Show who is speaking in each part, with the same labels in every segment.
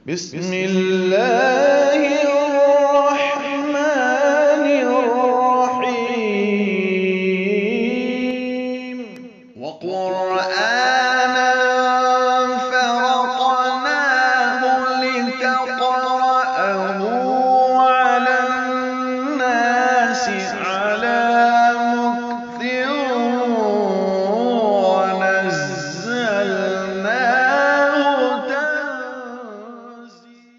Speaker 1: بسم الله الرحمن الرحيم وقرآنا فرقناه لتقرأه على الناس على مكث ونزلناه تنزيلا.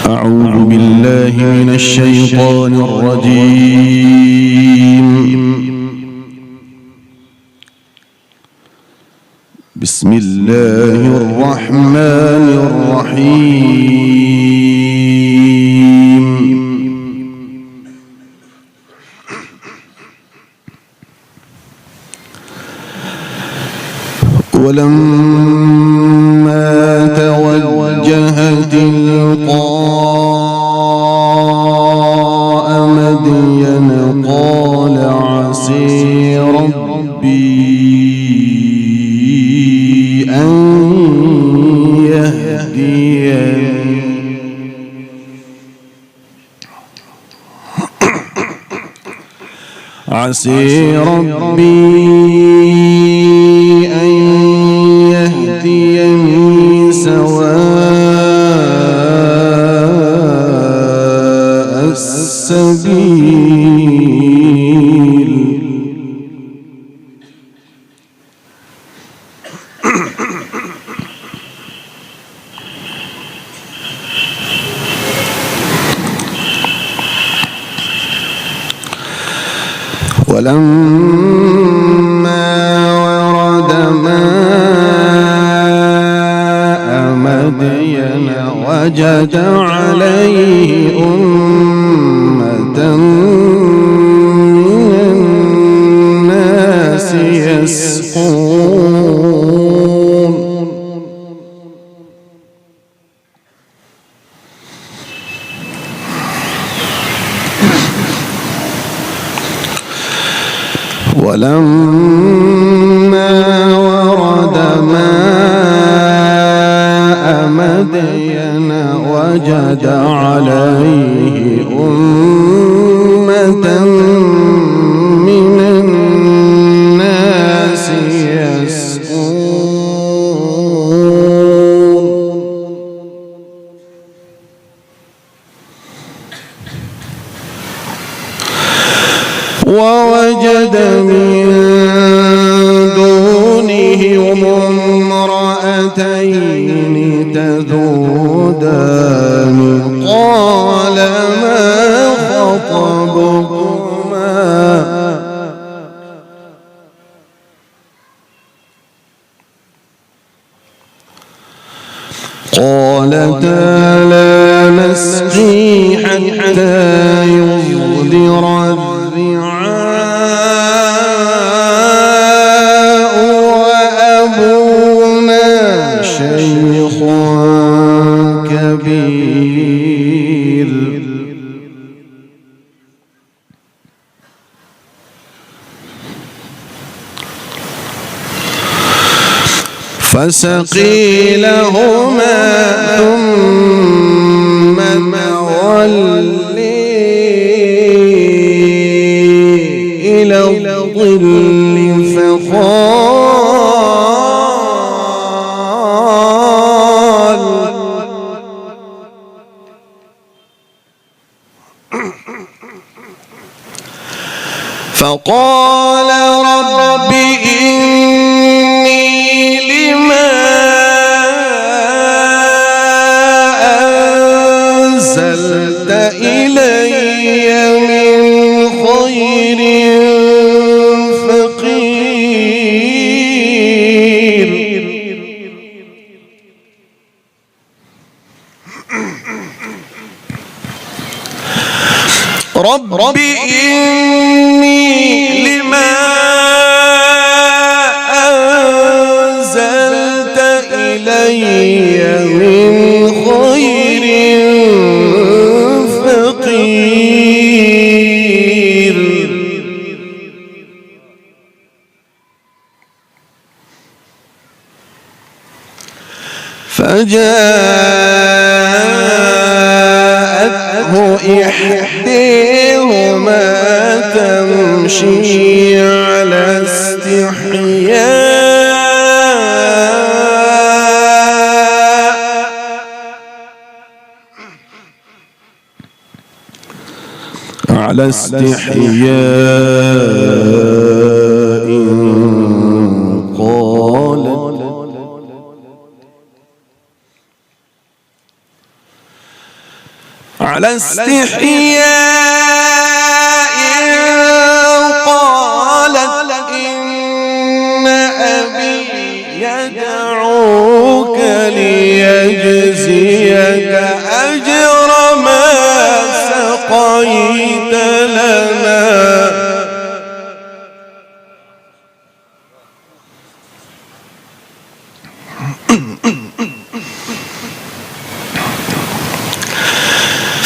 Speaker 2: أعوذ بالله من الشيطان الرجيم. بسم الله الرحمن الرحيم. ولما توجه تلقاء مدين قال عسى ربي أن يهديني عسى ربي أن يهديني سواء السبيل. ولما ورد ماء مدين وجد عليه أمة من الناس يسقون. ولما ورد ماء مدين وجد عليه أمة من الناس يسقون. ووجد من دونهم امرأتين تذودان قال ما خطبكما قالتا لا نسقي حتى يصدر الرعاء وأبونا شيخ كبير. فسقي لهما ثم تولي إلى الظل فقال رب إني لما أنزلت إلي من خير فقير. رب إني لما أنزلت إلي من خير فقير. فجاءته إحداهما تمشي على استحياء قالت إن أبي يدعوك ليجزيك أجر ما سقيت لنا.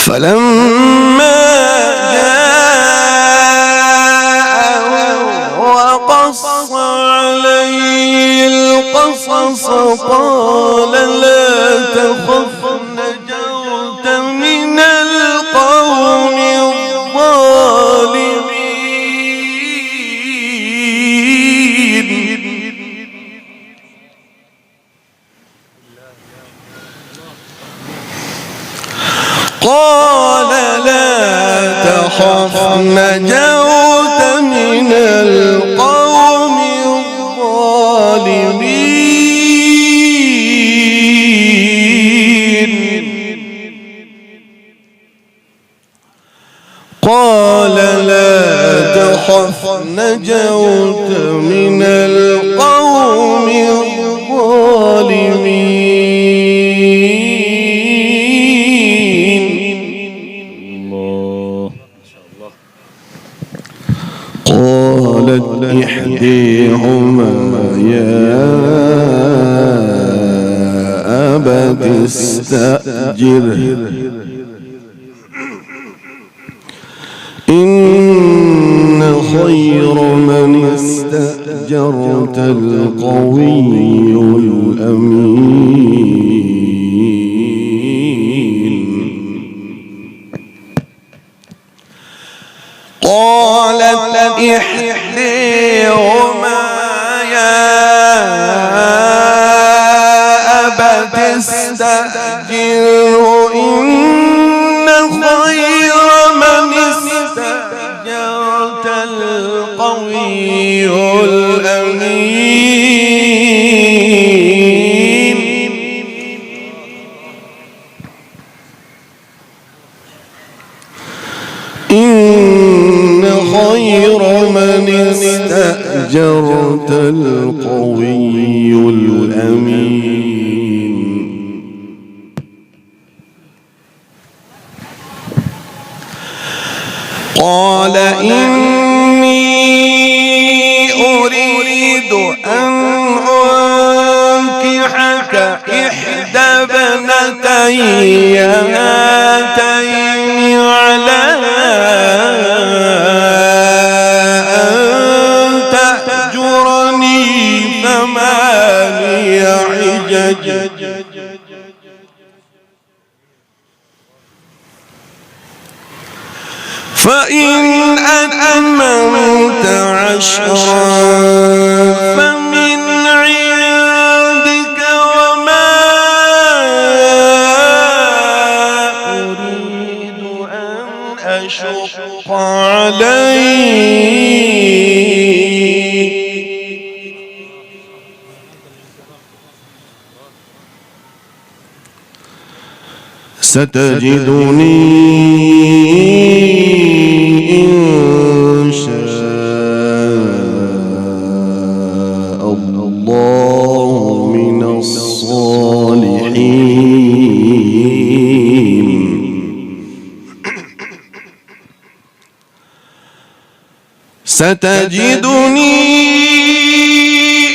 Speaker 2: فلما جاءه وقص عليه القصص قال لا تخف نجوت من القوم الظالمين. قال لا تخف نجوت من القوم الظالمين. قال لا تخف نجوت من القوم الظالمين. قالت إحداهما يا أبت استأجره إن خير من استأجرت القوي الأمين. قالت إحداهما يا أبت استأجره إن خير من استأجرت القوي الأمين. إن خير من استأجرت القوي الأمين. قال إني أريد أن أنكحك إحدى ابنتي هاتين على أن تأجرني ثماني حجج فإن أتممت عشرا فمن عندك وما أريد أن أشق عليك ستجدني إن شاء الله من الصالحين. ستجدني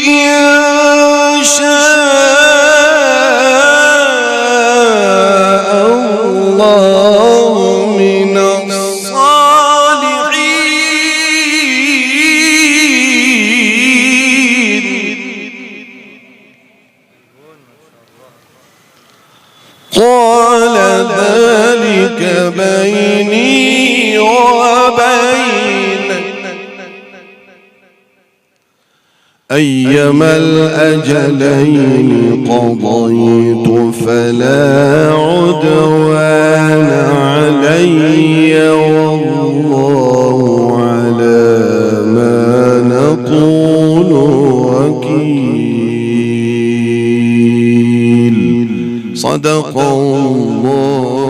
Speaker 2: إن شاء الله من الصالحين. ذلك بيني وبينك أيما الأجلين قضيت فلا عدوان علي والله على ما نقول وكيل. صدق الله